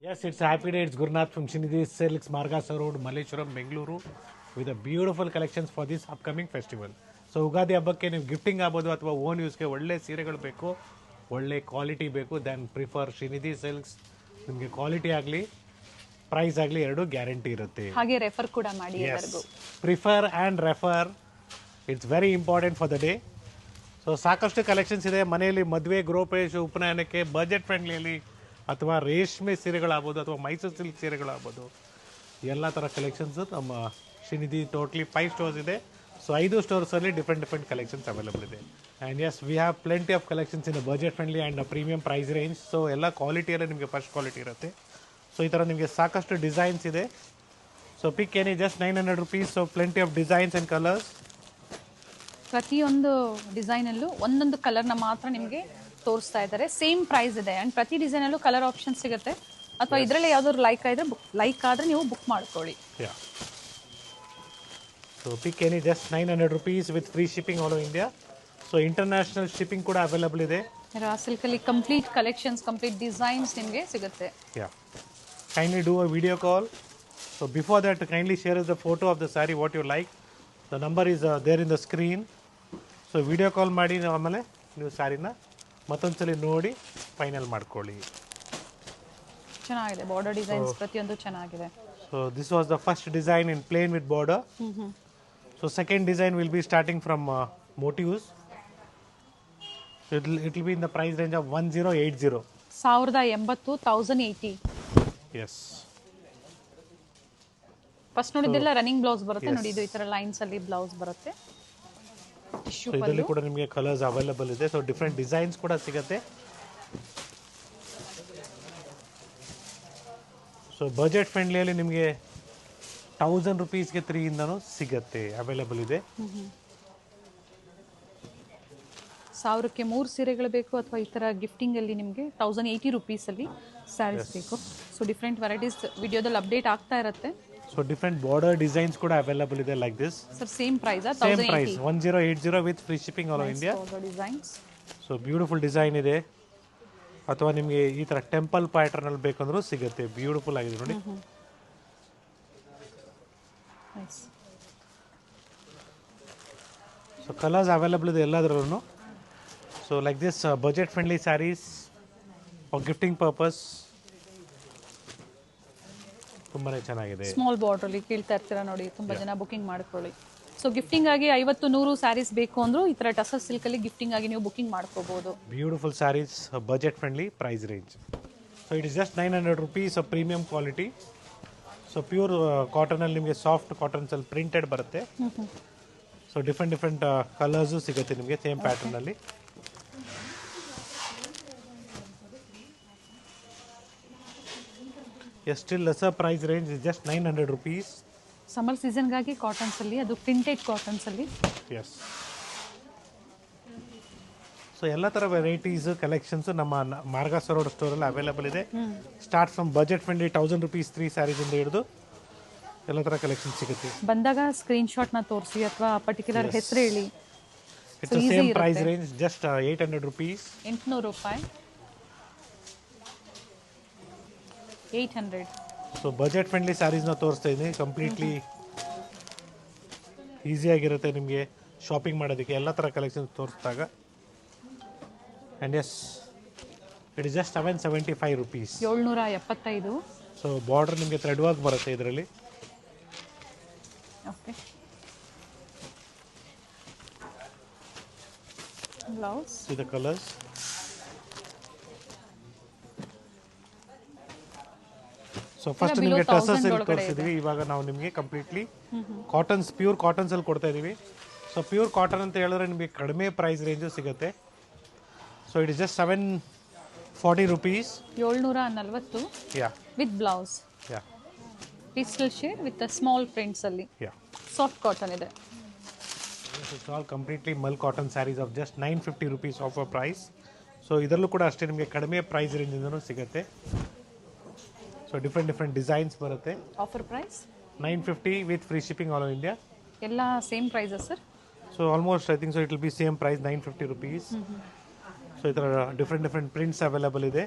Yes, it's a happy day. It's Gurnath from Shinidhi Silks, Margasa Road, Malleshwaram, Bengaluru, with a beautiful collections for this upcoming festival. So Ugadi ಹಬ್ಬಕ್ಕೆ ನೀವು gifting ಆಗ್ಬೋದು ಅಥವಾ own ಯೂಸ್ಗೆ ಒಳ್ಳೆ ಸೀರೆಗಳು ಬೇಕು, ಒಳ್ಳೆ quality ಬೇಕು, ದೆನ್ ಪ್ರಿಫರ್ ಶ್ರೀನಿಧಿ ಸಿಲ್ಕ್ಸ್. ನಿಮಗೆ ಕ್ವಾಲಿಟಿ ಆಗಲಿ ಪ್ರೈಸ್ ಆಗಲಿ ಎರಡೂ ಗ್ಯಾರಂಟಿ ಇರುತ್ತೆ. ಹಾಗೆ ರೆಫರ್ ಕೂಡ ಮಾಡಿ ಎಲ್ಲರಿಗೂ. Prefer and refer, it's very important for the day. So ಸಾಕಷ್ಟು ಕಲೆಕ್ಷನ್ಸ್ ಇದೆ ಮನೆಯಲ್ಲಿ ಮದುವೆ, ಗೃಹಪ್ರವೇಶ, ಉಪನಯನಕ್ಕೆ ಬಜೆಟ್ ಫ್ರೆಂಡ್ಲಿಯಲ್ಲಿ ಅಥವಾ ರೇಷ್ಮೆ ಸೀರೆಗಳಾಗ್ಬೋದು ಅಥವಾ ಮೈಸೂರು ಸಿಲ್ಕ್ ಸೀರೆಗಳಾಗ್ಬೋದು, ಎಲ್ಲ ಥರ ಕಲೆಕ್ಷನ್ಸು ನಮ್ಮ ಶ್ರೀನಿಧಿ ಟೋಟ್ಲಿ 5 ಸ್ಟೋರ್ಸ್ ಇದೆ. ಸೊ 5 ಸ್ಟೋರ್ಸಲ್ಲಿ ಡಿಫ್ರೆಂಟ್ ಕಲೆಕ್ಷನ್ಸ್ ಅವೈಲಬಲ್ ಇದೆ. And yes, we have plenty of collections in budget friendly and premium price range. So ಎಲ್ಲ ಕ್ವಾಲಿಟಿಯಲ್ಲೇ ನಿಮಗೆ ಫಸ್ಟ್ ಕ್ವಾಲಿಟಿ ಇರುತ್ತೆ. ಸೊ ಈ ಥರ ನಿಮಗೆ ಸಾಕಷ್ಟು ಡಿಸೈನ್ಸ್ ಇದೆ. So pick any just 900 rupees. So plenty of designs and colours. ಪ್ರತಿಯೊಂದು ಡಿಸೈನಲ್ಲೂ ಒಂದೊಂದು ಕಲರ್ನ ಮಾತ್ರ ನಿಮಗೆ ತೋರಿಸ್ತಾ ಇದ್ದಾರೆ. ಸೇಮ್ ಪ್ರೈಸ್ ಇದೆ ಆ್ಯಂಡ್ ಪ್ರತಿ ಡಿಸೈನಲ್ಲೂ ಕಲರ್ ಆಪ್ಷನ್ ಸಿಗುತ್ತೆ. ಅಥವಾ ಇದರಲ್ಲಿ ಯಾವ್ದಾದ್ರು ಲೈಕ್ ಆದರೆ ನೀವು ಬುಕ್ ಮಾಡ್ಕೊಳ್ಳಿ. So pick any just 900 rupees with free shipping all over India. So international shipping ಕೂಡ ಅವೈಲಬಲ್ ಇದೆ. ರಾ ಸಿಲ್ಕಲ್ಲಿ ಕಂಪ್ಲೀಟ್ ಕಲೆಕ್ಷನ್ಸ್, ಕಂಪ್ಲೀಟ್ ಡಿಸೈನ್ಸ್ ನಿಮಗೆ ಸಿಗುತ್ತೆ. Kindly do a video call. So before that kindly share the photo of the sari what you like. The number is there in the screen. So video call ಮಾಡಿ ಆಮೇಲೆ ನೀವು ಸ್ಯಾರಿನ ಮತ್ತೊಂದ್ಸಲಿ ನೋಡಿ final ಮಾಡ್ಕೊಳ್ಳಿ. ಚೆನ್ನಾಗಿದೆ border designs ಪ್ರತಿಯೊಂದು ಚೆನ್ನಾಗಿದೆ. So this was the first design in plane with border. So second design will be starting from motifs. It will be in the price range of 1080. 1080. Yes. First ನೋಡಿದ್ದೆಲ್ಲ running blouse ಬರುತ್ತೆ. ನೋಡಿ ಇದು ಈ ತರ lines ಅಲ್ಲಿ blouse ಬರುತ್ತೆ. So ಇದರಲ್ಲಿ ಕೂಡ ನಿಮಗೆ ಕಲರ್ಸ್ ಅವೈಲಬಲ್ ಇದೆ. ಸೊ ಡಿಫರೆಂಟ್ ಡಿಸೈನ್ಸ್ ಕೂಡ ಸಿಗುತ್ತೆ. ಸೊ ಬಜೆಟ್ ಫ್ರೆಂಡ್ಲಿಯಲ್ಲಿ ನಿಮಗೆ 1000 ರುಪೀಸ್ಗೆ 3 ಇಂದನೂ ಸಿಗುತ್ತೆ, ಅವೈಲಬಲ್ ಇದೆ. 1000ಕ್ಕೆ 3 ಸೀರೆಗಳು ಬೇಕು ಅಥವಾ ಈ ಥರ ಗಿಫ್ಟಿಂಗಲ್ಲಿ ನಿಮಗೆ 1080 ರುಪೀಸಲ್ಲಿ ಸ್ಯಾರೀಸ್ ಬೇಕು. ಸೊ ಡಿಫ್ರೆಂಟ್ ವೆರೈಟೀಸ್ ವಿಡಿಯೋದಲ್ಲಿ ಅಪ್ಡೇಟ್ ಆಗ್ತಾ ಇರುತ್ತೆ. ಸೊ ಡಿಫರೆಂಟ್ ಬಾರ್ಡರ್ ಡಿಸೈನ್ಸ್ ಕೂಡ ಅವೈಲಬಲ್ ಇದೆ like this. Sir same price 1080 with free shipping all over India. Designs. So beautiful design ಇದೆ. ಅಥವಾ ನಿಮಗೆ ಈ ಥರ ಟೆಂಪಲ್ ಪ್ಯಾಟರ್ನಲ್ಲಿ ಬೇಕಂದ್ರೂ ಸಿಗುತ್ತೆ. ಬ್ಯೂಟಿಫುಲ್ ಆಗಿದೆ ನೋಡಿ. ಸೊ ಕಲರ್ಸ್ ಅವೈಲಬಲ್ ಇದೆ ಎಲ್ಲದರಲ್ಲೂ. So like this budget friendly saris for gifting purpose ತುಂಬಾ ಚೆನ್ನಾಗಿದೆ. ಸ್ಮಾಲ್ ಬಾರ್ಡ್ರಲ್ಲಿ ಕೇಳ್ತಾ ಇರ್ತೀರಾ ನೋಡಿ, ತುಂಬ ಜನ ಬುಕಿಂಗ್ ಮಾಡ್ಕೊಳ್ಳಿ. ಸೊ ಗಿಫ್ಟಿಂಗ್ ಆಗಿ 50-100 ಸ್ಯಾರೀಸ್ ಬೇಕು ಅಂದರೂ ಈ ಥರ ಟಸರ್ ಸಿಲ್ಕಲ್ಲಿ ಗಿಫ್ಟಿಂಗ್ ಆಗಿ ನೀವು ಬುಕಿಂಗ್ ಮಾಡ್ಕೋಬಹುದು. Beautiful sarees, budget friendly price range. So it is just 900 rupees of premium quality. So pure ಕಾಟನಲ್ಲಿ ನಿಮಗೆ ಸಾಫ್ಟ್ ಕಾಟನ್ಸಲ್ಲಿ ಪ್ರಿಂಟೆಡ್ ಬರುತ್ತೆ. ಸೊ ಡಿಫ್ರೆಂಟ್ ಕಲರ್ಸು ಸಿಗುತ್ತೆ ನಿಮಗೆ ಸೇಮ್ ಪ್ಯಾಟರ್ನಲ್ಲಿ. Still lesser price range is just 900 rupees. Summer ಸೀಸನ್ಗಾಗಿ ಕಾಟನ್ಸಲ್ಲಿ, ಅದು ಪ್ರಿಂಟೆಡ್ ಕಾಟನ್ಸಲ್ಲಿ. ಎಸ್. ಸೊ ಎಲ್ಲ ಥರ ವೆರೈಟೀಸ್ ಕಲೆಕ್ಷನ್ಸ್ ನಮ್ಮ ಮಾರ್ಗಾಸ ರೋಡ್ ಸ್ಟೋರಲ್ಲಿ ಅವೈಲಬಲ್ ಇದೆ. Start from budget friendly 1000 rupees 3 ಸ್ಯಾರೀಸಿಂದ ಹಿಡಿದು ಎಲ್ಲ ಥರ ಕಲೆಕ್ಷನ್ ಸಿಗುತ್ತೆ. ಬಂದಾಗ ಸ್ಕ್ರೀನ್ಶಾಟ್ನ ತೋರಿಸಿ ಅಥವಾ ಪರ್ಟಿಕ್ಯುಲರ್ ಹೆಸರು ಹೇಳಿ. It's same price range just 800 rupees. 800 ರೂಪಾಯಿ. 800. ಸೊ ಬಜೆಟ್ ಫ್ರೆಂಡ್ಲಿ ಸ್ಯಾರೀಸ್ನ ತೋರಿಸ್ತಾ ಇದ್ದೀನಿ. ಕಂಪ್ಲೀಟ್ಲಿ ಈಸಿಯಾಗಿರುತ್ತೆ ನಿಮಗೆ ಶಾಪಿಂಗ್ ಮಾಡೋದಕ್ಕೆ ಎಲ್ಲ ಥರ ಕಲೆಕ್ಷನ್ಸ್ ತೋರಿಸಿದಾಗ. And yes, it is just 775 rupees. 775. So border ನಿಮಗೆ ಥ್ರೆಡ್ ವರ್ಕ್ ಬರುತ್ತೆ ಇದರಲ್ಲಿ. Okay. Blouse. See the colours. So first ನಿಮಗೆ ಟಸರ್ಸ್ ಅಲ್ಲಿ ತೋರಿಸಿದ್ವಿ. ಇವಾಗ ನಾವು ನಿಮಗೆ ಕಂಪ್ಲೀಟ್ಲಿ ಕಾಟನ್ಸ್, ಪ್ಯೂರ್ ಕಾಟನ್ಸ್ ಅಲ್ಲಿ ಕೊಡ್ತಾ ಇದೀವಿ. ಸೊ ಪ್ಯೂರ್ ಕಾಟನ್ ಅಂತ ಹೇಳಿದ್ರೆ ನಿಮಗೆ ಕಡಿಮೆ ಪ್ರೈಸ್ ರೇಂಜು ಸಿಗುತ್ತೆ. So it is just 740 rupees. 740. Yeah. With blouse. Yeah. Pastel shade with small prints ಅಲ್ಲಿ. ಯಾ. ಸಾಫ್ಟ್ ಕಾಟನ್ ಇದೆ. It's all completely mul cotton sarees of just 950 rupees offer price. So ಇದರಲ್ಲೂ ಕೂಡ ಅಷ್ಟೇ ನಿಮಗೆ ಕಡಿಮೆ ಪ್ರೈಸ್ ರೇಂಜಿಂದನೂ ಸಿಗುತ್ತೆ. ಸೊ ಡಿಫ್ರೆಂಟ್ ಡಿಸೈನ್ಸ್ ಬರುತ್ತೆ. Offer price 950 with free shipping all over India. ಎಲ್ಲ ಸೇಮ್ ಪ್ರೈಸಾ sir? So almost I think so it will be same price 950 rupees. So ಈ ಥರ ಡಿಫ್ರೆಂಟ್ ಪ್ರಿಂಟ್ಸ್ ಅವೈಲಬಲ್ ಇದೆ.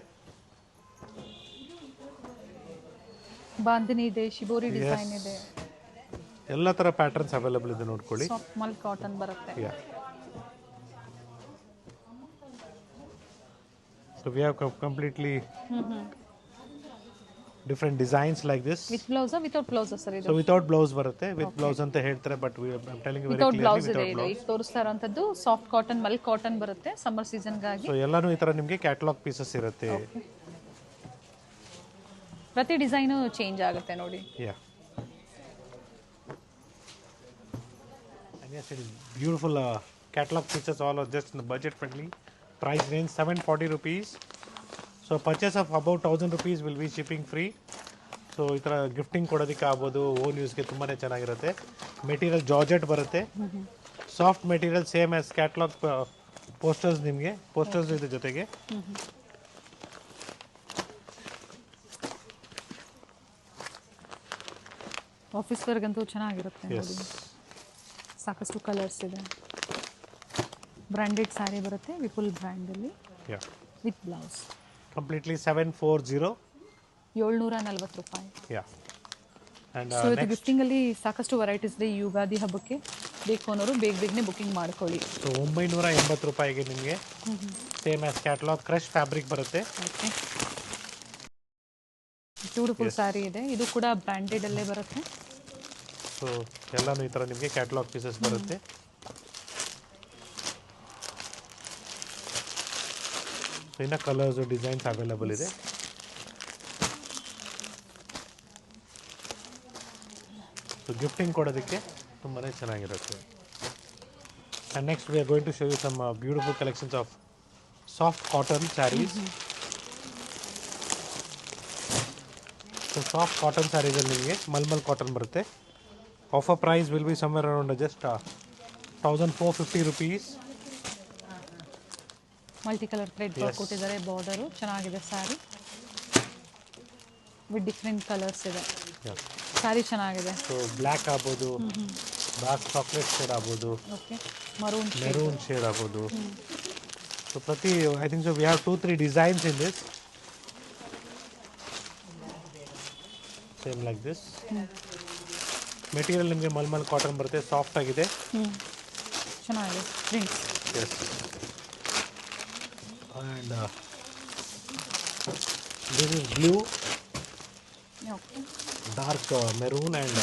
ಬಾಂದಿನಿ ಇದೆ, ಶಿಬೋರಿ ಡಿಸೈನ್ ಇದೆ, ಎಲ್ಲ ಥರ ಪ್ಯಾಟರ್ನ್ಸ್ ಅವೈಲೇಬಲ್ ಇದೆ ನೋಡ್ಕೊಳ್ಳಿ. ಸಾಫ್ಟ್ ಮಲ್ ಕಾಟನ್ ಬರುತ್ತೆ. Yeah so we have completely different designs like this. With blouse without blouse sir ಇದು? ಸೊ ವಿತೌಟ್ ಬ್ಲೌಸ್ ಬರುತ್ತೆ, ವಿತ್ ಬ್ಲೌಸ್ ಅಂತ ಹೇಳ್ತಾರೆ, but I'm telling very without clearly blouse ಇದೆ ಇದು. ಈಗ ತೋರಿಸ್ತಾ ಇರೋಂಥದ್ದು ಸಾಫ್ಟ್ ಕಾಟನ್ ಮಲ್ ಕಾಟನ್ ಬರುತ್ತೆ ಸಮ್ಮರ್ ಸೀಸನ್ಗಾಗಿ. ಸೊ ಎಲ್ಲಾನು ಈ ಥರ ನಿಮಗೆ ಕ್ಯಾಟಲಾಗ್ ಪೀಸಸ್ ಇರುತ್ತೆ. ಪ್ರತಿ ಡಿಸೈನು ಚೇಂಜ್ ಆಗುತ್ತೆ ನೋಡಿ. ಯಾ and yes, it is beautiful catalog pieces, all are just in the budget friendly price range, 740 rupees. So purchase of about 1000 rupees will be shipping free. So ಈ ಥರ gifting ಕೊಡೋದಕ್ಕೆ ಆಗ್ಬೋದು, own ಯೂಸ್ಗೆ ತುಂಬಾ ಚೆನ್ನಾಗಿರುತ್ತೆ. Material georgette ಬರುತ್ತೆ, soft material, same as catalogue posters. ನಿಮಗೆ posters ಇದೆ ಜೊತೆಗೆ. ಆಫೀಸ್ ವರ್ಗಂತೂ ಚೆನ್ನಾಗಿರುತ್ತೆ ಎಸ್ ನೋಡಿ. ಸಾಕಷ್ಟು ಕಲರ್ಸ್ ಇದೆ. ಬ್ರ್ಯಾಂಡೆಡ್ ಸ್ಯಾರಿ ಬರುತ್ತೆ ವಿಪುಲ್ ಬ್ರ್ಯಾಂಡಲ್ಲಿ ಯಾ ವಿತ್ ಬ್ಲೌಸ್. ಕಂಪ್ಲೀಟ್ಲಿ 740. 740 ರೂಪಾಯಿ. ಯಾ ಆ್ಯಂಡ್ ಸೊ ಇದು ಗಿಫ್ಟಿಂಗಲ್ಲಿ ಸಾಕಷ್ಟು ವೆರೈಟೀಸ್ ಇದೆ. ಈ ಯುಗಾದಿ ಹಬ್ಬಕ್ಕೆ ಬೇಕು ಅನ್ನೋರು ಬೇಗನೆ ಬುಕಿಂಗ್ ಮಾಡ್ಕೊಳ್ಳಿ. ಸೊ 980 ರೂಪಾಯಿಗೆ ನಿಮಗೆ same as catalogue crush fabric ಬರುತ್ತೆ. ಓಕೆ, ಬ್ಯೂಟಿಫುಲ್ ಸ್ಯಾರಿ ಇದೆ. ಇದು ಕೂಡ ಬ್ರ್ಯಾಂಡೆಡ್ ಅಲ್ಲೇ ಬರುತ್ತೆ. ಸೊ ಎಲ್ಲಾನು ಈ ಥರ ನಿಮಗೆ ಕ್ಯಾಟಲಾಗ್ ಪೀಸಸ್ ಬರುತ್ತೆ. ಇನ್ನು ಕಲರ್ಸ್ ಡಿಸೈನ್ಸ್ ಅವೈಲೇಬಲ್ ಇದೆ. ಸೊ ಗಿಫ್ಟಿಂಗ್ ಕೊಡೋದಕ್ಕೆ ತುಂಬಾ ಚೆನ್ನಾಗಿರುತ್ತೆ. And next we are going to show you some beautiful collections of soft cotton sarees. So soft cotton ಸ್ಯಾರೀಸಲ್ಲಿ ನಿಮಗೆ ಮಲ್ಮಲ್ ಕಾಟನ್ ಬರುತ್ತೆ. Offer price will be somewhere around just 1450 rupees. Multi colour thread ಕೊಟ್ಟಿದ್ದಾರೆ. Border ಚೆನ್ನಾಗಿದೆ sari with different colours ಇದೆ. ಸ್ಯಾರಿ ಚೆನ್ನಾಗಿದೆ. So black ಆಗ್ಬೋದು, dark chocolate shade ಆಗ್ಬೋದು, okay, maroon maroon shade ಆಗ್ಬೋದು. ಸೊ ಪ್ರತಿ I think so we have 2-3 designs in this. Same like this. Material ನಿಮಗೆ mulmul cotton ಬರುತ್ತೆ, ಸಾಫ್ಟ್ ಆಗಿದೆ. ಚೆನ್ನಾಗಿದೆ prints. Yes and this is blue, okay, dark maroon, and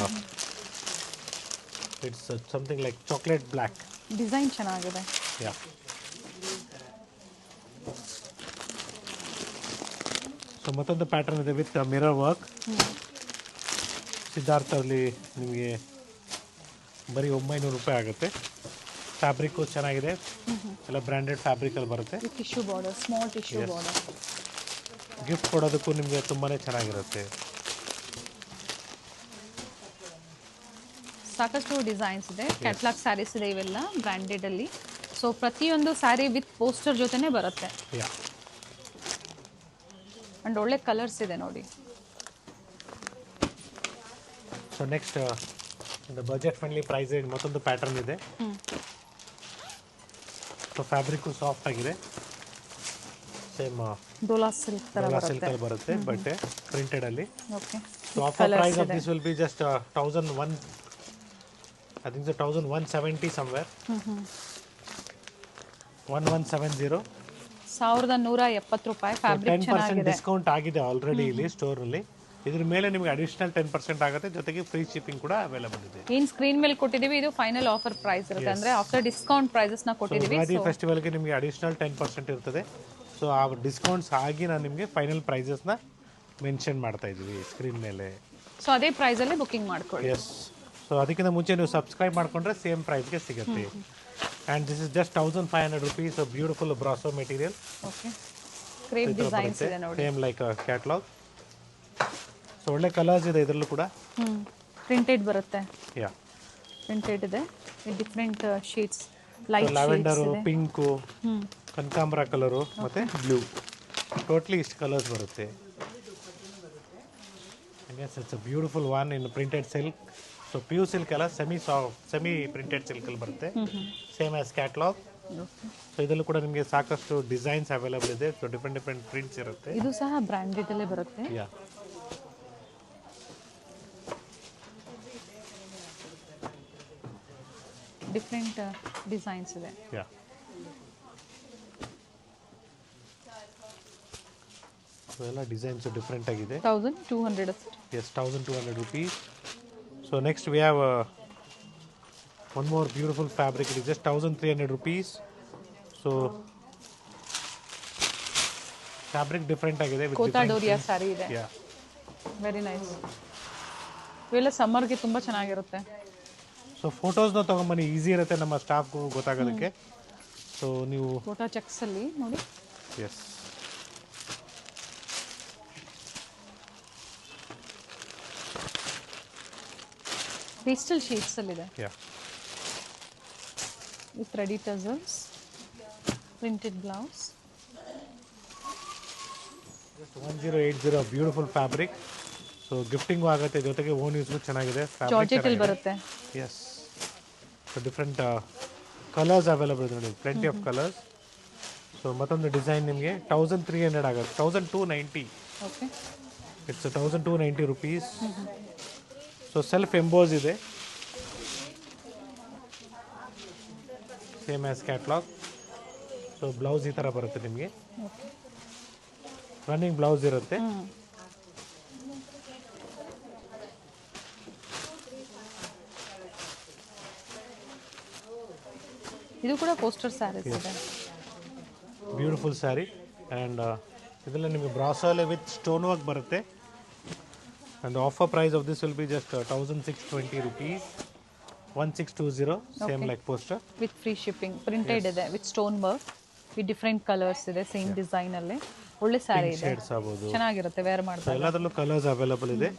it's something like chocolate black. Design ಚೆನ್ನಾಗಿದೆ. Yeah. So ಮತ್ತೊಂದು pattern ಇದೆ with mirror work. ಸಿದ್ಧಾರ್ಥಲ್ಲಿ ನಿಮಗೆ ಬರೀ 900 ರೂಪಾಯಿ ಆಗುತ್ತೆ. ಫ್ಯಾಬ್ರಿಕ್ಕು ಚೆನ್ನಾಗಿದೆ, ಎಲ್ಲ ಬ್ರ್ಯಾಂಡೆಡ್ ಫ್ಯಾಬ್ರಿಕಲ್ಲಿ ಬರುತ್ತೆ. Tissue border, small tissue border. Gift ಕೊಡೋದಕ್ಕೂ ನಿಮಗೆ ತುಂಬಾ ಚೆನ್ನಾಗಿರುತ್ತೆ. ಸಾಕಷ್ಟು ಡಿಸೈನ್ಸ್ ಇದೆ. ಕ್ಯಾಟ್ಲಾಗ್ ಸ್ಯಾರೀಸ್ ಇದೆ ಇವೆಲ್ಲ ಬ್ರ್ಯಾಂಡೆಡ್ ಅಲ್ಲಿ. ಸೊ ಪ್ರತಿಯೊಂದು ಸ್ಯಾರಿ ವಿತ್ ಪೋಸ್ಟರ್ ಜೊತೆನೇ ಬರುತ್ತೆ. ಯಾ ಅಂಡ್ ಒಳ್ಳೆ ಕಲರ್ಸ್ ಇದೆ ನೋಡಿ. So next budget friendly price ಮತ್ತೊಂದು ಪ್ಯಾಟರ್ನ್ ಇದೆ. ಸೊ ಫ್ಯಾಬ್ರಿಕ್ಕು ಸಾಫ್ಟ್ ಆಗಿದೆ, ಸೇಮ್ ಡೋಲಾ ಸಿಲ್ಕ್ ತರ ಬರುತ್ತೆ. ಸಿಲ್ಕಲ್ಲಿ ಬರುತ್ತೆ ಬಟ್ಟೆ ಪ್ರಿಂಟೆಡ್ ಅಲ್ಲಿ. Okay, so offer price of this will be just 1001, I think so 1170 somewhere. 1170. 1170 ರೂಪಾಯಿ. ಫ್ಯಾಬ್ರಿಕ್ 10% ಚೆನ್ನಾಗಿದೆ. ಡಿಸ್ಕೌಂಟ್ ಆಗಿದೆ ಆಲ್ರೆಡಿ ಇಲ್ಲಿ ಸ್ಟೋರಲ್ಲಿ. ಇದ್ರ ಮೇಲೆ ನಿಮಗೆ ಅಡಿಷನಲ್ 10% ಆಗುತ್ತೆ, ಜೊತೆಗೆ ಫ್ರೀ ಶಿಪ್ಪಿಂಗ್ ಕೂಡ ಅವೈಲೇಬಲ್ ಇದೆ. ಏನ್ ಸ್ಕ್ರೀನ್ ಮೇಲೆ ಕೊಟ್ಟಿದೀವಿ ಇದು ಫೈನಲ್ ಆಫರ್ ಪ್ರೈಸ್ ಇರುತ್ತೆ. ಅಂದ್ರೆ ಆಫ್ಟರ್ ಡಿಸ್ಕೌಂಟ್ ಪ್ರೈಸಸ್ ನ ಕೊಟ್ಟಿದೀವಿ. ಯುಗಾದಿ ಫೆಸ್ಟಿವಲ್ಗೆ ನಿಮಗೆ ಅಡಿಷನಲ್ 10% ಇರ್ತದೆ. ಸೊ ಆ ಡಿಸ್ಕೌಂಟ್ಸ್ ಆಗಿ ನಾನು ನಿಮಗೆ ಫೈನಲ್ ಪ್ರೈಸಸ್ನ ಮೆನ್ಷನ್ ಮಾಡ್ತಾ ಇದ್ದೀವಿ ಸ್ಕ್ರೀನ್ ಮೇಲೆ. ಸೊ ಅದೇ ಪ್ರೈಸ್ ಅಲ್ಲಿ ಬುಕಿಂಗ್ ಮಾಡ್ಕೊಳ್ಳಿ. ಎಸ್. ಸೊ ಅದಕ್ಕಿಂತ ಮುಂಚೆ ನೀವು ಸಬ್ಸ್ಕ್ರೈಬ್ ಮಾಡ್ಕೊಂಡ್ರೆ ಸೇಮ್ ಪ್ರೈಸ್ಗೆ ಸಿಗುತ್ತೆ. And this is just 1500 rupees. Beautiful brasso material. Okay, crepe designs ಇದೆ ನೋಡಿ. Same like catalogue. ಸೊ ಒಳ್ಳೆ ಕಲರ್ಸ್ ಇದೆ ಇದರಲ್ಲೂ ಕೂಡ. ಪ್ರಿಂಟೆಡ್ ಬರುತ್ತೆ. ಯಾ, ಪ್ರಿಂಟೆಡ್ ಇದೆ. Different shades, light lavender, pink, ಕನಕಾಂಬರ ಕಲರು ಮತ್ತು ಬ್ಲೂ, ಟೋಟ್ಲಿ ಇಷ್ಟು ಕಲರ್ಸ್ ಬರುತ್ತೆ. Yes, it's a beautiful one in printed silk. So pure silk ಅಲ್ಲ, ಸೆಮಿ ಪ್ರಿಂಟೆಡ್ ಸಿಲ್ಕಲ್ಲಿ ಬರುತ್ತೆ, ಸೇಮ್ ಆಸ್ ಕ್ಯಾಟ್ಲಾಗ್. ಸೊ ಇದರಲ್ಲೂ ಕೂಡ ನಿಮಗೆ ಸಾಕಷ್ಟು ಡಿಸೈನ್ಸ್ ಅವೈಲೇಬಲ್ ಇದೆ. ಸೊ ಡಿಫ್ರೆಂಟ್ ಪ್ರಿಂಟ್ಸ್ ಇರುತ್ತೆ. ಇದು ಸಹ ಬ್ರ್ಯಾಂಡೆಡ್ ಅಲ್ಲೇ ಬರುತ್ತೆ. ಯಾ, ಡಿಫ್ರೆಂಟ್ ಡಿಸೈನ್ಸ್ ಇದೆ. ಯಾ, ಎಲ್ಲ ಡಿಸೈನ್ಸ್ ಡಿಫ್ರೆಂಟ್ ಆಗಿದೆ. 1200 ಅಷ್ಟೇ. Yes, 1200 rupees. So next we have one more beautiful fabric. It is just 1300 rupees. So fabric different ಆಗಿದೆ with ಕೋತಾ different Doria prints. Sari ಇದೆ. Yeah. Very nice. ಇವೆಲ್ಲ ಸಮ್ಮರ್ಗೆ ತುಂಬ ಚೆನ್ನಾಗಿರುತ್ತೆ. ಸೊ ಫೋಟೋಸ್ನ ತೊಗೊಂಬನ್ನಿ, ಈಸಿ ಇರುತ್ತೆ ನಮ್ಮ ಸ್ಟಾಫ್ಗೂ ಗೊತ್ತಾಗೋದಕ್ಕೆ. ಸೊ ನೀವು ಕೋಟಾ ಚೆಕ್ಸಲ್ಲಿ ನೋಡಿ. ಎಸ್, ಪೇಸ್ಟಲ್ ಶೇಡ್ಸಲ್ಲಿದೆ yeah, with ready tassels, printed blouse. 1080 beautiful fabric. So gifting ಆಗುತ್ತೆ, ಜೊತೆಗೆ ಓನ್ ಯೂಸ್ಗೂ ಚೆನ್ನಾಗಿದೆ. ಜಾರ್ಜೆಟಲ್ಲಿ ಬರುತ್ತೆ. Yes, so different colours available ಇದೆ ನೋಡಿ, ಪ್ಲೆಂಟಿ ಆಫ್ ಕಲರ್ಸ್. ಸೊ ಮತ್ತೊಂದು ಡಿಸೈನ್ ನಿಮಗೆ 1300 ಆಗುತ್ತೆ, 1290. Okay, it's 1290 rupees. So self emboss ಇದೆ, same as catalogue. So blouse ಈ ಥರ ಬರುತ್ತೆ ನಿಮಗೆ, ಓಕೆ. ರನ್ನಿಂಗ್ ಬ್ಲೌಸ್ ಇರುತ್ತೆ. ಇದು ಕೂಡ ಪೋಸ್ಟರ್ ಸ್ಯಾರೀಸ್ ಇದೆ. ಬ್ಯೂಟಿಫುಲ್ ಸ್ಯಾರಿ. ಆ್ಯಂಡ್ ಇದೆಲ್ಲ ನಿಮಗೆ ಬ್ರಾಸೋಲೆ ವಿತ್ ಸ್ಟೋನ್ ವರ್ಕ್ ಬರುತ್ತೆ. And offer price of this will be just 1620 rupees, 1620, same like poster. With free shipping. Printed ಇದೆ with stone work, with different colours ಇದೆ, ಸೇಮ್ ಡಿಸೈನ್ ಅಲ್ಲಿ. ಒಳ್ಳೆ ಸ್ಯಾರಿ ಇದೆ, ಶೇಡ್ಸ್ ಆಗ್ಬೋದು, ಚೆನ್ನಾಗಿರುತ್ತೆ ವೇರ್ ಮಾಡ್ತಾರೆ. ಎಲ್ಲದರಲ್ಲೂ ಕಲರ್ಸ್ ಅವೈಲಬಲ್ ಇದೆ.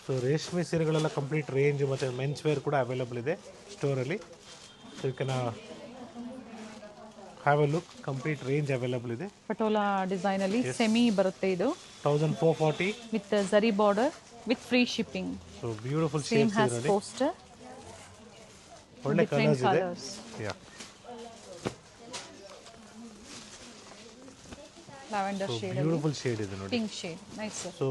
ಸೊ ರೇಷ್ಮೆ ಸೀರೆಗಳೆಲ್ಲ ಕಂಪ್ಲೀಟ್ ರೇಂಜ್ ಮತ್ತು ಮೆನ್ಸ್ ವೇರ್ ಕೂಡ ಅವೈಲಬಲ್ ಇದೆ ಸ್ಟೋರಲ್ಲಿ. So you can have a look, complete range available ಇದೆ. ಪಟೋಲಾ ಡಿಸೈನ್ ಅಲ್ಲಿ ಸೆಮಿ ಬರುತ್ತೆ ಇದು, 1440 with zari border, with free shipping. So beautiful same shades has ಇದೆ ನೋಡಿ, ಪೋಸ್ಟರ್, ಒಳ್ಳೆ ಡಿಫ್ರೆಂಟ್ ಕಲರ್ಸ್ ಇದೆ. Colours. Yeah, lavender shade, beautiful shade ಇದೆ ನೋಡಿ. Pink shade, nice. ಸೊ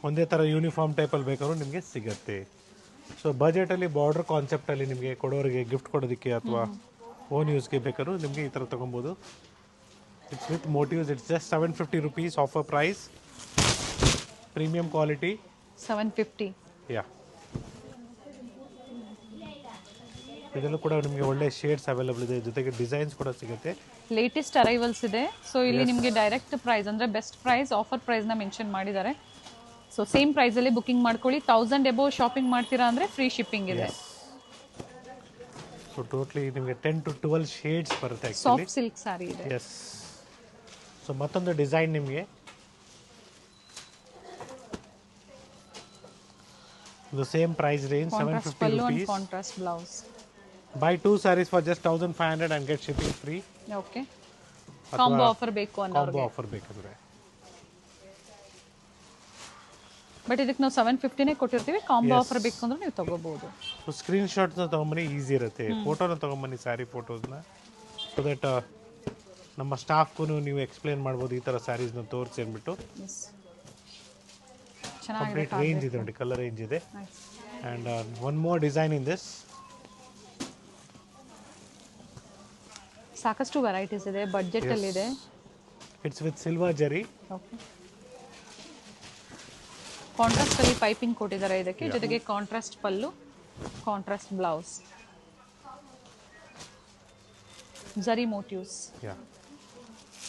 ಒಂದೇ ಥರ ಯೂನಿಫಾರ್ಮ್ ಟೈಪಲ್ಲಿ ಬೇಕಾದ್ರೂ ನಿಮಗೆ ಸಿಗತ್ತೆ. ಸೊ ಬಜೆಟಲ್ಲಿ ಬಾರ್ಡರ್ ಕಾನ್ಸೆಪ್ಟಲ್ಲಿ ನಿಮಗೆ ಕೊಡೋರಿಗೆ ಗಿಫ್ಟ್ ಕೊಡೋದಕ್ಕೆ ಅಥವಾ ಓನ್ ಯೂಸ್ಗೆ ಬೇಕಾದ್ರೂ ನಿಮಗೆ ಈ ಥರ ತೊಗೊಬೋದು. It's with motifs. It's just 750 rupees offer price, premium quality. 750. Yeah, ಇದರಲ್ಲೂ ಕೂಡ ನಿಮಗೆ ಒಳ್ಳೆ ಶೇಡ್ಸ್ ಅವೈಲಬಲ್ ಇದೆ, ಜೊತೆಗೆ ಡಿಸೈನ್ಸ್ ಕೂಡ ಸಿಗುತ್ತೆ. ಲೇಟೆಸ್ಟ್ ಅರೈವಲ್ಸ್ ಇದೆ. ಸೊ ಇಲ್ಲಿ ನಿಮಗೆ ಡೈರೆಕ್ಟ್ ಪ್ರೈಸ್ ಅಂದರೆ ಬೆಸ್ಟ್ ಪ್ರೈಸ್, ಆಫರ್ ಪ್ರೈಸ್ನ ಮೆನ್ಷನ್ ಮಾಡಿದ್ದಾರೆ. ಸೊ ಸೇಮ್ ಪ್ರೈಸಲ್ಲಿ ಬುಕಿಂಗ್ ಮಾಡ್ಕೊಳ್ಳಿ. 1000 ಎಬೋವ್ ಶಾಪಿಂಗ್ ಮಾಡ್ತೀರಾ ಅಂದರೆ ಫ್ರೀ ಶಿಪ್ಪಿಂಗ್ ಇದೆ. ಸೊ ಟೋಟ್ಲಿ ನಿಮಗೆ 10 to 12 ಶೇಡ್ಸ್ ಬರುತ್ತೆ ಆ್ಯಕ್ಚುಲಿ. ಸಾಫ್ಟ್ ಸಿಲ್ಕ್ ಸ್ಯಾರಿ ಇದೆ. ಎಸ್. ಸೊ ಮತ್ತೊಂದು ಡಿಸೈನ್ ನಿಮಗೆ the same price range, contrast 750 pallu and rupees. Contrast blouse. Buy 2 sarees for just 1500 and get shipping free. Okay, combo offer ಬೇಕು combo ಅನ್ನೋರಿಗೆ. Offer ಬೇಕಂದ್ರೆ. But ಇದಕ್ಕೆ ನಾವು 750ನೇ ಕೊಟ್ಟಿರ್ತೀವಿ. Combo offer ಬೇಕು ಅಂದ್ರೆ ನೀವು ತಗೋಬಹುದು. ಸೊ ಸ್ಕ್ರೀನ್ ಶಾಟ್ಸ್ನ ತೊಗೊಂಬನ್ನಿ, ಈಸಿ ಇರುತ್ತೆ. ಫೋಟೋನ ತೊಗೊಂಬನ್ನಿ, ಸ್ಯಾರಿ ಫೋಟೋಸ್ನ, ಸೊ ದಟ್ ನಮ್ಮ ಸ್ಟಾಫ್ಗೂ ನೀವು ಎಕ್ಸ್ಪ್ಲೇನ್ ಮಾಡ್ಬೋದು ಈ ಥರ ಸ್ಯಾರೀಸ್ನ ತೋರಿಸಿ ಅಂದ್ಬಿಟ್ಟು. ಕಂಪ್ಲೀಟ್ ರೇಂಜ್ ಇದೆ ನೋಡಿ, ಕಲರ್ ರೇಂಜ್ ಇದೆ. And one more design in this. ಸಾಕಷ್ಟು ವೆರೈಟೀಸ್ ಇದೆ, ಬಡ್ಜೆಟ್ ಅಲ್ಲಿ ಇದೆ. ಇಟ್ಸ್ ವಿತ್ ಸಿಲ್ವರ್ ಜರಿ. ಓಕೆ, ಕಾಂಟ್ರಾಸ್ಟ್ ಅಲ್ಲಿ ಪೈಪಿಂಗ್ ಕೊಟ್ಟಿದ್ದಾರೆ ಇದಕ್ಕೆ, ಜೊತೆಗೆ ಕಾಂಟ್ರಾಸ್ಟ್ ಪಲ್ಲು, ಕಾಂಟ್ರಾಸ್ಟ್ ಬ್ಲೌಸ್, ಜರಿ ಮೋಟಿವ್ಸ್. ಯಾ,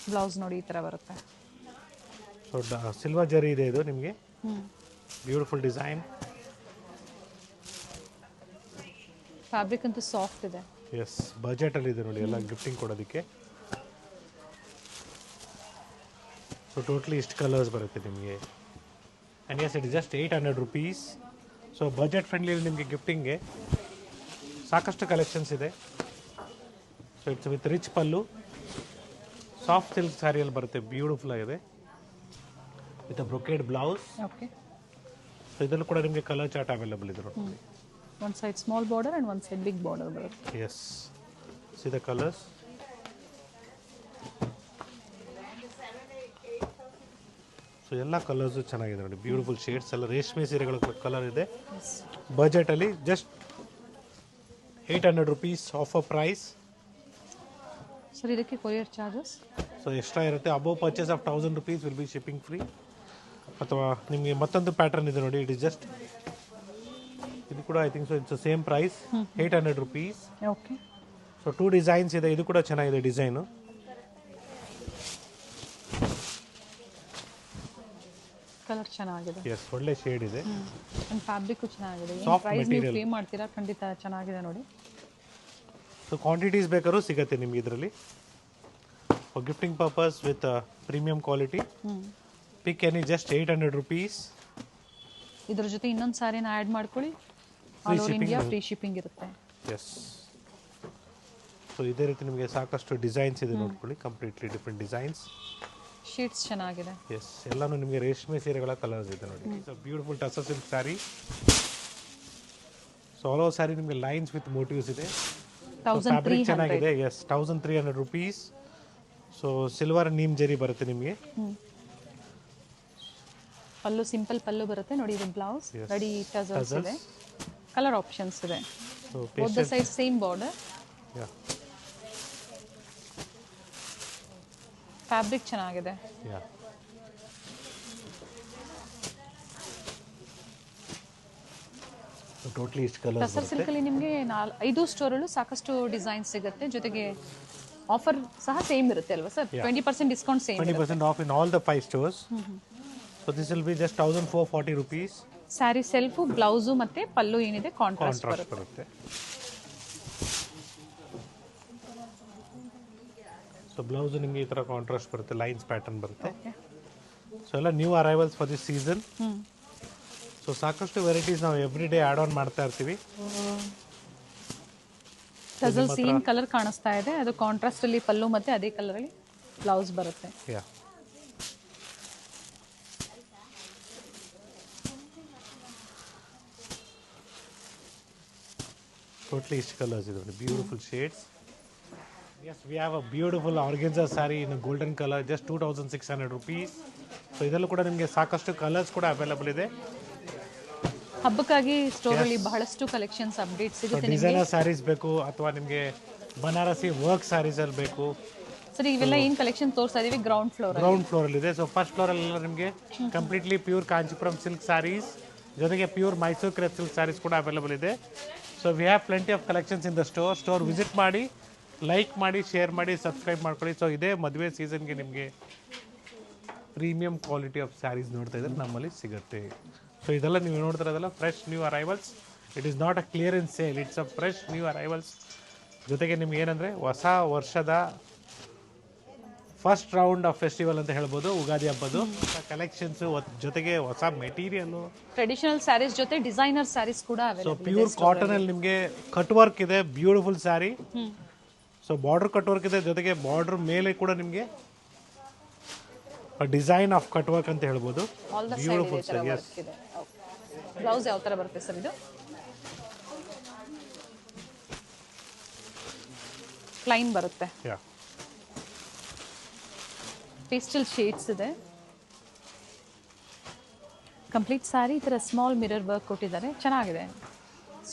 ಬ್ಲೌಸ್ ನೋಡಿ ಈ ತರ ಬರುತ್ತೆ. ಸೊ ಸಿಲ್ವರ್ ಜರಿ ಇದೆ ಇದು ನಿಮಗೆ. Beautiful design. ಫ್ಯಾಬ್ರಿಕ್ ಅಂತೂ ಸಾಫ್ಟ್ ಇದೆ. ಎಸ್, ಬಜೆಟಲ್ಲಿ ಇದೆ ನೋಡಿ, ಎಲ್ಲ ಗಿಫ್ಟಿಂಗ್ ಕೊಡೋದಕ್ಕೆ. ಸೊ ಟೋಟ್ಲಿ ಇಷ್ಟು ಕಲರ್ಸ್ ಬರುತ್ತೆ ನಿಮಗೆ. And yes, it is just 800 rupees. So budget friendly ನಿಮಗೆ ಗಿಫ್ಟಿಂಗ್ಗೆ ಸಾಕಷ್ಟು ಕಲೆಕ್ಷನ್ಸ್ ಇದೆ. So it's with rich pallu, soft silk ಸ್ಯಾರಿಯಲ್ಲಿ ಬರುತ್ತೆ, ಬ್ಯೂಟಿಫುಲ್ ಆಗಿದೆ, with a brocade blouse. Okay, so ಇದರಲ್ಲೂ ಕೂಡ ನಿಮಗೆ ಕಲರ್ ಚಾರ್ಟ್ ಅವೈಲಬಲ್ ಇದೆ ನೋಡಿ. One side small border and one side big border ಬರುತ್ತೆ. Yes, see the colours. So so ಎಲ್ಲ ಕಲರ್ಸು ಚೆನ್ನಾಗಿದೆ ನೋಡಿ, ಬ್ಯೂಟಿಫುಲ್ ಶೇಡ್ಸ್ ಎಲ್ಲ ರೇಷ್ಮೆ ಸೀರೆಗಳ ಕಲರ್ ಇದೆ. ಬಜೆಟಲ್ಲಿ just 800 rupees offer price. Sir ಇದಕ್ಕೆ ಕೊರಿಯರ್ ಚಾರ್ಜಸ್ ಸೊ ಎಕ್ಸ್ಟ್ರಾ ಇರುತ್ತೆ. Above purchase of 1000 rupees will be shipping free. ಅಥವಾ ನಿಮಗೆ ಮತ್ತೊಂದು ಪ್ಯಾಟರ್ನ್ ಇದೆ ನೋಡಿ, ಇಟ್ ಇಸ್ ಜಸ್ಟ್, ಇದು ಕೂಡ I think so it's same price 800 rupees. Okay. So 2 designs ಇದೆ, ಇದು ಕೂಡ ಚೆನ್ನಾಗಿದೆ ಡಿಸೈನು. ಕಲರ್ ಚೆನ್ನಾಗಿದೆ. ಎಸ್, ಒಳ್ಳೆ ಶೇಡ್ ಇದೆ. ಅಂಡ್ ಫ್ಯಾಬ್ರಿಕ್ ಚೆನ್ನಾಗಿದೆ. Soft ಪ್ರೈಸ್ ನೀವು material. ಪೇ ಮಾಡ್ತೀರಾ, ಖಂಡಿತ ಚೆನ್ನಾಗಿದೆ ನೋಡಿ. ಸೊ ಕ್ವಾಂಟಿಟೀಸ್ ಬೇಕಾದ್ರೂ ಸಿಗುತ್ತೆ ನಿಮಗೆ ಇದರಲ್ಲಿ. For gifting purpose with premium quality, pick any just 800 rupees. ಇದ್ರ ಜೊತೆ ಇನ್ನೊಂದು ಸಾರಿನ ಆ್ಯಡ್ ಮಾಡ್ಕೊಳ್ಳಿ, all over India free shipping ಇರುತ್ತೆ. ಎಸ್. ಸೊ ಇದೇ ರೀತಿ ನಿಮಗೆ ಸಾಕಷ್ಟು ಡಿಸೈನ್ಸ್ ಇದೆ ನೋಡ್ಕೊಳ್ಳಿ, ಕಂಪ್ಲೀಟ್ಲಿ ಡಿಫ್ರೆಂಟ್ ಡಿಸೈನ್ಸ್. ಶೀಟ್ಸ್ ಚೆನ್ನಾಗಿದೆ. ಎಸ್, ಎಲ್ಲಾನು ನಿಮಗೆ ರೇಷ್ಮೆ ಸೀರೆಗಳ ಕಲರ್ಸ್ ಇದೆ ನೋಡಿ. So beautiful tussar silk sari. So all over sari ನಿಮಗೆ ಲೈನ್ಸ್ ವಿತ್ ಮೋಟಿವ್ಸ್ ಇದೆ. ಫ್ಯಾಬ್ರಿಕ್ ಚೆನ್ನಾಗಿದೆ. Yes, 1300 rupees. So silver neem ಜರಿ ಬರುತ್ತೆ ನಿಮಗೆ. ಪಲ್ಲು ಸಿಂಪಲ್ ಪಲ್ಲು ಬರುತ್ತೆ ನೋಡಿ. ಇದು ಬ್ಲೌಸ್ ರೆಡಿ ಟಸಲ್ಸ್ ಇದೆ. ಕಲರ್ ಆಪ್ಷನ್ಸ್ ಇದೆ. Both the side same border. Fabric ಚೆನ್ನಾಗಿದೆ. ಟೋಟಲಿ ಇಷ್ಟು ಕಲರ್ಸ್ ಟಸರ್ ಸಿಲ್ಕಲ್ಲಿ ನಿಮಗೆ 5 ಸ್ಟೋರಲ್ಲೂ ಸಾಕಷ್ಟು ಡಿಸೈನ್ ಸಿಗುತ್ತೆ. ಜೊತೆಗೆ ಆಫರ್ ಸಹ ಸೇಮ್ ಇರುತ್ತೆ ಅಲ್ವಾ sir? 20% discount same. 20% of in all the 5 stores. So this will be just 1440 rupees. Sari self, blouse ಮತ್ತೆ ಪಲ್ಲು ಏನಿದೆ ಕಾಂಟ್ರಾಸ್ಟ್ ಬರುತ್ತೆ. ಸೊ ಬ್ಲೌಸ್ ನಿಮಗೆ ಈ ತರ ಕಾಂಟ್ರಾಸ್ಟ್ ಬರುತ್ತೆ, ಲೈನ್ಸ್ ಪ್ಯಾಟರ್ನ್ ಬರುತ್ತೆ. ಸೊ ಎಲ್ಲ new arrivals for this season. So ಸಾಕಷ್ಟು ವೆರೈಟೀಸ್ ನಾವು ಎವ್ರಿ ಡೇ ಆಡ್ ಆನ್ ಮಾಡ್ತಾ ಇರ್ತೀವಿ. ಟಸಲ್ ಸೇಮ್ ಕಲರ್ ಕಾಣಿಸ್ತಾ ಇದೆ, ಅದು ಕಾಂಟ್ರಾಸ್ಟ್ ಅಲ್ಲಿ ಪಲ್ಲು ಮತ್ತೆ ಅದೇ ಕಲರ್ ಅಲ್ಲಿ ಬ್ಲೌಸ್ ಬರುತ್ತೆ. Totally each colors is beautiful shades. Yes, we have a beautiful organza saree in a golden color, just 2600 rupees. So ಇದಲ್ಲೂ ಕೂಡ ನಿಮಗೆ ಸಾಕಷ್ಟು ಕಲರ್ಸ್ ಕೂಡ ಅವೈಲೇಬಲ್ ಇದೆ. ಹಬ್ಬಕ್ಕಾಗಿ ಸ್ಟೋರ್ ಅಲ್ಲಿ ಬಹಳಷ್ಟು ಕಲೆಕ್ಷನ್ಸ್ ಅಪ್ಡೇಟ್ ಸಿಗುತ್ತೆ ನಿಮಗೆ. ಡಿಸೈನರ್ ಸ್ಯಾರೀಸ್ ಬೇಕು ಅಥವಾ ನಿಮಗೆ ಬನಾರಸಿ ವರ್ಕ್ ಸ್ಯಾರೀಸ್ ಅಲ್ಲಿ ಬೇಕು. ಸರಿ, ಇವೆಲ್ಲ ಏನು ಕಲೆಕ್ಷನ್ ತೋರಿಸ್ತಾ ಇದೀವಿ ಗ್ರೌಂಡ್ ಫ್ಲೋರ್ ಅಲ್ಲಿ ಇದೆ. ಸೊ ಫಸ್ಟ್ ಫ್ಲೋರ್ ಅಲ್ಲಿ ನಿಮಗೆ completely pure Kanchipuram silk sarees ಜೊತೆಗೆ pure Mysuru crepe silk sarees ಕೂಡ ಅವೈಲೇಬಲ್ ಇದೆ. So we have plenty of collections in the store visit ಮಾಡಿ, ಲೈಕ್ ಮಾಡಿ, ಶೇರ್ ಮಾಡಿ, ಸಬ್ಸ್ಕ್ರೈಬ್ ಮಾಡ್ಕೊಳ್ಳಿ. ಸೊ ಇದೇ ಮದುವೆ ಸೀಸನ್ಗೆ ನಿಮಗೆ ಪ್ರೀಮಿಯಂ ಕ್ವಾಲಿಟಿ ಆಫ್ ಸ್ಯಾರೀಸ್ ನೋಡ್ತಾ ಇದ್ರೆ ನಮ್ಮಲ್ಲಿ ಸಿಗುತ್ತೆ. ಸೊ ಇದೆಲ್ಲ ನೀವು ನೋಡ್ತಿರೋದೆಲ್ಲ fresh new arrivals. It is not a clearance sale, it's a fresh new arrivals. ಜೊತೆಗೆ ನಿಮ್ಗೆ ಏನಂದರೆ ಹೊಸ ವರ್ಷದ ಫಸ್ಟ್ ರೌಂಡ್ ಆಫ್ ಫೆಸ್ಟಿವಲ್ ಅಂತ ಹೇಳ್ಬೋದು, ಉಗಾದಿ ಹಬ್ಬದ್ದು ಕಲೆಕ್ಷನ್ಸ್ ಜೊತೆಗೆ ಹೊಸ ಮೆಟೀರಿಯಲ್, ಟ್ರೆಡಿಷನಲ್ ಸ್ಯಾರೀಸ್ ಜೊತೆ ಡಿಸೈನರ್ ಸ್ಯಾರೀಸ್ ಕೂಡ ಸೊ ಪ್ಯೂರ್ ಕಾಟನ್ ಅಲ್ಲಿ ನಿಮಗೆ ಕಟ್ ವರ್ಕ್ ಇದೆ, beautiful sari. So border cut work ಇದೆ, ಜೊತೆಗೆ ಬಾರ್ಡರ್ ಮೇಲೆ ಕೂಡ ನಿಮಗೆ ಡಿಸೈನ್ ಆಫ್ ಕಟ್ ವರ್ಕ್ ಅಂತ ಹೇಳ್ಬೋದು. Beautiful sir. ಎಸ್. ಬ್ಲೌಸ್ ಯಾವ ತರ ಬರುತ್ತೆ ಸರ್? ಇದು ಪ್ಲೈನ್ ಬರುತ್ತೆ. ಪೇಸ್ಟಲ್ ಶೇಡ್ಸ್ ಇದೆ. ಕಂಪ್ಲೀಟ್ ಸ್ಯಾರಿ ಈ ಥರ ಸ್ಮಾಲ್ ಮಿರರ್ ವರ್ಕ್ ಕೊಟ್ಟಿದ್ದಾರೆ, ಚೆನ್ನಾಗಿದೆ.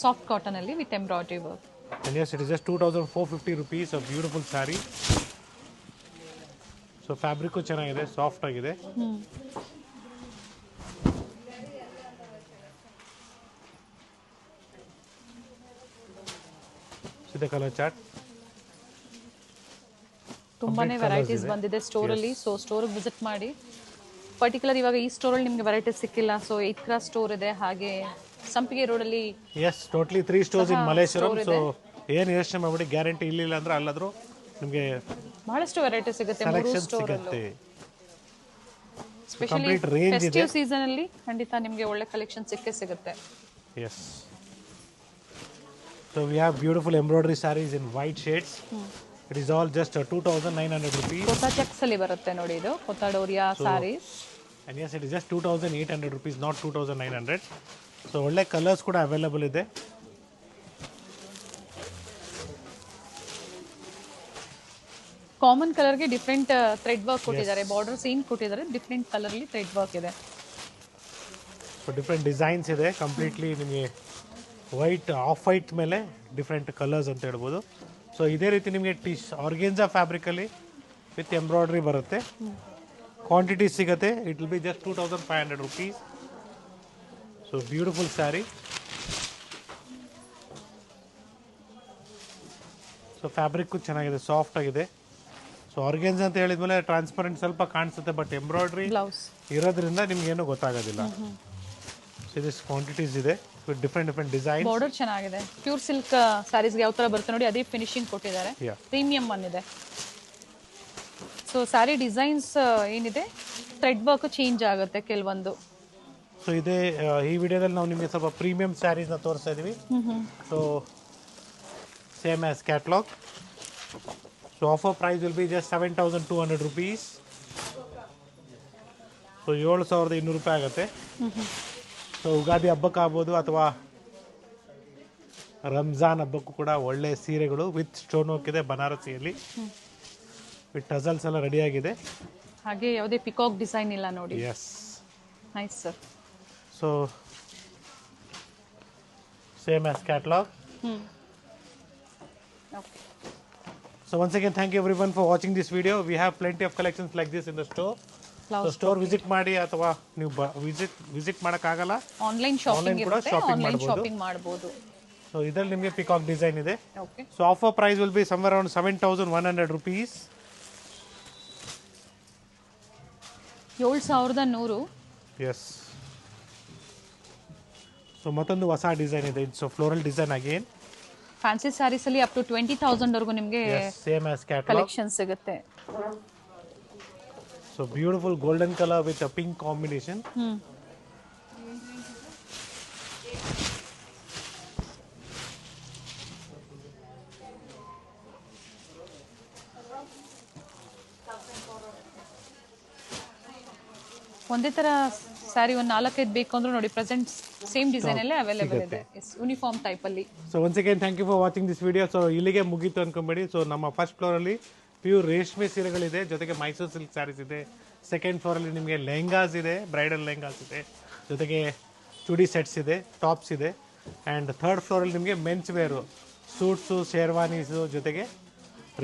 ಸಾಫ್ಟ್ ಕಾಟನ್ ಅಲ್ಲಿ with embroidery work. And yes, it is just 2450 rupees, a beautiful saree. So fabric ಚೆನ್ನಾಗಿದೆ, ಸಾಫ್ಟ್ ಆಗಿದೆ. ಇದೆ ಕಲರ್ ಚಾರ್ಟ್. ತುಂಬಾನೇ ವೆರೈಟೀಸ್ ಬಂದಿದೆ ಸ್ಟೋರಲ್ಲಿ. ಸೊ ಸ್ಟೋರ್ಗೆ ವಿಸಿಟ್ ಮಾಡಿ. ಪರ್ಟಿಕ್ಯುಲರ್ ಇವಾಗ ಈ ಸ್ಟೋರಲ್ಲಿ ನಿಮಗೆ ವೆರೈಟೀಸ್ ಸಿಕ್ಕಿಲ್ಲ. ಸೊ 8 ಕ್ರಾಸ್ ಸ್ಟೋರ್ ಇದೆ, ಹಾಗೆ ಸಂಪಿಗೆ ರೋಡಲ್ಲಿ ಎಸ್ ಟೋಟಲಿ 3 ಸ್ಟೋರ್ಸ್ ಇನ್ ಮಲೇಶ್ವರಂ. ಸೊ ಏನು ಯೋಚನೆ ಮಾಡ್ಬಿಡಿ, ಗ್ಯಾರಂಟಿ ಇಲ್ಲಿಲ್ಲ ಅಂದ್ರೆ ಅಲ್ಲಾದ್ರೂ ನಿಮಗೆ ಬಹಳಷ್ಟು ವೆರೈಟಿ ಸಿಗುತ್ತೆ. ಮೂರು ಸ್ಟೋರ್ ಸ್ಪೆಷಲಿ ರೇಂಜ್ ಇದೆ. ಫೆಸ್ಟಿವ್ ಸೀಸನ್ ಅಲ್ಲಿ ಖಂಡಿತ ನಿಮಗೆ ಒಳ್ಳೆ ಕಲೆಕ್ಷನ್ ಸಿಗುತ್ತೆ. Yes. So we have beautiful embroidery sarees in white shades. It is all just 2900 rupees. Kota checks ಅಲ್ಲಿ ಬರುತ್ತೆ ನೋಡಿ, ಇದು Kota Doria sarees. And yes, it is just 2800 rupees, not 2900. So ಒಳ್ಳೆ ಕಲರ್ಸ್ ಕೂಡ ಅವೈಲೇಬಲ್ ಇದೆ. ಕಾಮನ್ ಕಲರ್ಗೆ ಡಿಫ್ರೆಂಟ್ ಥ್ರೆಡ್ ವರ್ಕ್ ಕೊಟ್ಟಿದ್ದಾರೆ, ಬಾರ್ಡರ್ ಸೇಮ್ ಕೊಟ್ಟಿದ್ದಾರೆ, ಡಿಫ್ರೆಂಟ್ ಕಲರ್ಲಿ ಥ್ರೆಡ್ ವರ್ಕ್ ಇದೆ. ಸೊ ಡಿಫ್ರೆಂಟ್ ಡಿಸೈನ್ಸ್ ಇದೆ, ಕಂಪ್ಲೀಟ್ಲಿ ನಿಮಗೆ ವೈಟ್ ಆಫ್ ವೈಟ್ ಮೇಲೆ ಡಿಫ್ರೆಂಟ್ ಕಲರ್ಸ್ ಅಂತ ಹೇಳ್ಬೋದು. ಸೊ ಇದೇ ರೀತಿ ನಿಮಗೆ ಆರ್ಗೆನ್ಜಾ ಫ್ಯಾಬ್ರಿಕಲ್ಲಿ ವಿತ್ ಎಂಬ್ರಾಯ್ಡ್ರಿ ಬರುತ್ತೆ. ಕ್ವಾಂಟಿಟಿ ಸಿಗುತ್ತೆ. It will be just 2500 rupees. So beautiful sari. So fabric ಚೆನ್ನಾಗಿದೆ, ಸಾಫ್ಟ್ ಆಗಿದೆ. ಸೊ ಆರ್ಗೆನ್ಸ್ ಅಂತ ಹೇಳಿದ್ಮೇಲೆ ಟ್ರಾನ್ಸ್ಪರೆಂಟ್ ಸ್ವಲ್ಪ ಕಾಣಿಸುತ್ತೆ, ಬಟ್ ಎಂಬ್ರಾಯ್ಡ್ರಿ ಬ್ಲೌಸ್ ಇರೋದ್ರಿಂದ ನಿಮ್ಗೇನು ಗೊತ್ತಾಗೋದಿಲ್ಲ. ಸೊ ಇದಿಷ್ಟು ಕ್ವಾಂಟಿಟೀಸ್ ಇದೆ ವಿತ್ ಡಿಫ್ರೆಂಟ್ ಡಿಸೈನ್. ಬಾರ್ಡರ್ ಚೆನ್ನಾಗಿದೆ. ಪ್ಯೂರ್ ಸಿಲ್ಕ್ ಸ್ಯಾರೀಸ್ಗೆ ಯಾವ ಥರ ಬರುತ್ತೆ ನೋಡಿ, ಅದೇ ಫಿನಿಶಿಂಗ್ ಕೊಟ್ಟಿದ್ದಾರೆ. ಪ್ರೀಮಿಯಂ ಬಂದಿದೆ. ಸೊ ಸ್ಯಾರಿ ಡಿಸೈನ್ಸ್ ಏನಿದೆ ಥ್ರೆಡ್ ವರ್ಕ್ ಚೇಂಜ್ ಆಗುತ್ತೆ ಕೆಲವೊಂದು. ಸೊ ಇದೇ ಈ ವಿಡಿಯೋದಲ್ಲಿ ನಾವು ನಿಮಗೆ ಸ್ವಲ್ಪ ಪ್ರೀಮಿಯಂ ಸ್ಯಾರೀಸ್ನ ತೋರಿಸ್ತಾ ಇದ್ದೀವಿ. So same as catalogue. So offer price will be just 7200 rupees. So 7200 ರೂಪಾಯಿ ಆಗುತ್ತೆ. ಸೊ ಯುಗಾದಿ ಹಬ್ಬಕ್ಕೆ ಆಗ್ಬೋದು ಅಥವಾ ರಂಜಾನ್ ಹಬ್ಬಕ್ಕೂ ಕೂಡ ಒಳ್ಳೆ ಸೀರೆಗಳು ವಿತ್ ಸ್ಟೋನ್ ವರ್ಕ್ ಇದೆ ಬನಾರಸಿಯಲ್ಲಿ. ವಿತ್ ಟಸಲ್ಸ್ ಎಲ್ಲ ರೆಡಿಯಾಗಿದೆ. ಹಾಗೆ ಯಾವುದೇ ಪಿಕಾಕ್ ಡಿಸೈನ್ ಇಲ್ಲ ನೋಡಿ. Yes, nice sir. So same as catalogue. Okay. So once again, thank you everyone for watching this video. We have plenty of collections like this in the store. So store visit ಮಾಡಿ ಅಥವಾ ನೀವು visit ಮಾಡೋಕ್ಕಾಗಲ್ಲ, online shopping ಕೂಡ ಇರುತ್ತೆ, shopping online ಮಾಡ್ಬೋದು. Shopping ಮಾಡಬಹುದು. So ಇದರಲ್ಲಿ ನಿಮಗೆ ಪಿಕಾಕ್ ಡಿಸೈನ್ ಇದೆ. Okay. So offer price will be somewhere around 7100 rupees. 7100. Yes. So ಮತ್ತೊಂದು ಹೊಸ ಡಿಸೈನ್ ಇದೆ. It's floral design again. Fancy saris ಅಲ್ಲಿ ಅಪ್ ಟು 20,000 ವರೆಗೂ ನಿಮಗೆ ಸೇಮ್ ಆಸ್ ಕ್ಯಾಟ್ಲಾಗ್ ಕಲೆಕ್ಷನ್ ಸಿಗುತ್ತೆ. So beautiful golden colour with a pink combination. ಒಂದೇ ತರ ಸ್ಯಾರಿ ಒಂದು 4-5 ಬೇಕು ಅಂದ್ರೆ ನೋಡಿ, ಪ್ರೆಸೆಂಟ್ ಸೇಮ್ ಡಿಸೈನ್ ಅಲ್ಲೇ ಅವೈಲೇಬಲ್ ಇದೆ, ಯೂನಿಫಾರ್ಮ್ ಟೈಪ್ ಅಲ್ಲಿ. So once again thank you for watching this video. So ಇಲ್ಲಿಗೆ ಮುಗೀತು ಅನ್ಕೊಂಬೇಡಿ. ಸೊ ನಮ್ಮ ಫಸ್ಟ್ ಫ್ಲೋರಲ್ಲಿ ಪ್ಯೂರ್ ರೇಷ್ಮೆ ಸೀರೆಗಳಿದೆ, ಜೊತೆಗೆ ಮೈಸೂರು ಸಿಲ್ಕ್ ಸ್ಯಾರೀಸ್ ಇದೆ. ಸೆಕೆಂಡ್ ಫ್ಲೋರಲ್ಲಿ ನಿಮಗೆ ಲೆಹಂಗಾಸ್ ಇದೆ, ಬ್ರೈಡಲ್ ಲೆಹಂಗಾಸ್ ಇದೆ, ಜೊತೆಗೆ ಚೂಡಿ ಸೆಟ್ಸ್ ಇದೆ, ಟಾಪ್ಸ್ ಇದೆ. ಆ್ಯಂಡ್ ಥರ್ಡ್ ಫ್ಲೋರಲ್ಲಿ ನಿಮಗೆ ಮೆನ್ಸ್ ವೇರು, ಸೂಟ್ಸು, ಶೇರ್ವಾನೀಸು, ಜೊತೆಗೆ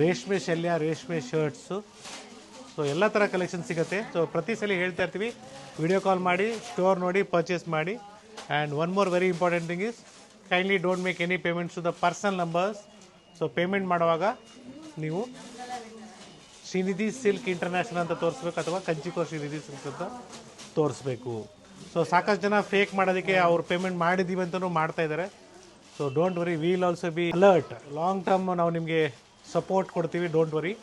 ರೇಷ್ಮೆ ಶಲ್ಯ, ರೇಷ್ಮೆ ಶರ್ಟ್ಸು. ಸೊ ಎಲ್ಲ ಥರ ಕಲೆಕ್ಷನ್ ಸಿಗುತ್ತೆ. ಸೊ ಪ್ರತಿ ಸಲ ಹೇಳ್ತಾ ಇರ್ತೀವಿ, ವಿಡಿಯೋ ಕಾಲ್ ಮಾಡಿ, ಸ್ಟೋರ್ ನೋಡಿ, ಪರ್ಚೇಸ್ ಮಾಡಿ. And one more very important thing is kindly don't make any payments to the personal numbers. So payment ಮಾಡುವಾಗ ನೀವು ಶ್ರೀನಿಧಿ ಸಿಲ್ಕ್ ಇಂಟರ್ನ್ಯಾಷನಲ್ ಅಂತ ತೋರಿಸ್ಬೇಕು, ಅಥವಾ ಕಂಚಿಕೋ ಶ್ರೀನಿಧಿ ಸಿಲ್ಕ್ ಅಂತ ತೋರಿಸ್ಬೇಕು. ಸೊ ಸಾಕಷ್ಟು ಜನ ಫೇಕ್ ಮಾಡೋದಕ್ಕೆ ಅವ್ರು ಪೇಮೆಂಟ್ ಮಾಡಿದ್ದೀವಿ ಅಂತಲೂ ಮಾಡ್ತಾ ಇದ್ದಾರೆ. So don't worry, will also be alert. Long term ನಾವು ನಿಮಗೆ ಸಪೋರ್ಟ್ ಕೊಡ್ತೀವಿ, ಡೋಂಟ್ ವರಿ.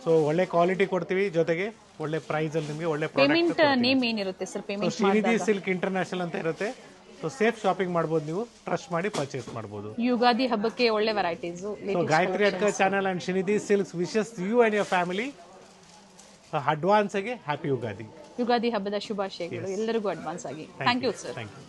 ಸೊ ಒಳ್ಳೆ ಕ್ವಾಲಿಟಿ ಕೊಡ್ತೀವಿ, ಜೊತೆಗೆ ಒಳ್ಳೆ ಪ್ರೈಸಲ್ಲಿ ನಿಮಗೆ ಒಳ್ಳೆ ಪೇಮೆಂಟ್ ನೇಮ್ ಏನಿರುತ್ತೆ sir? Payment Srinidhi silk international ಅಂತ ಇರುತ್ತೆ. ಸೊ ಸೇಫ್ ಶಾಪಿಂಗ್ ಮಾಡ್ಬೋದು, ನೀವು ಟ್ರಸ್ಟ್ ಮಾಡಿ ಪರ್ಚೇಸ್ ಮಾಡ್ಬೋದು. ಯುಗಾದಿ ಹಬ್ಬಕ್ಕೆ ಒಳ್ಳೆ varieties. So Gayatri Adka channel and Srinidhi silks wishes you and your family advance ಆಗಿ ಹ್ಯಾಪಿ ಯುಗಾದಿ. ಯುಗಾದಿ ಹಬ್ಬದ ಶುಭಾಶಯಗಳು ಎಲ್ಲರಿಗೂ ಅಡ್ವಾನ್ಸ್ ಆಗಿ. Thank you sir. Thank you.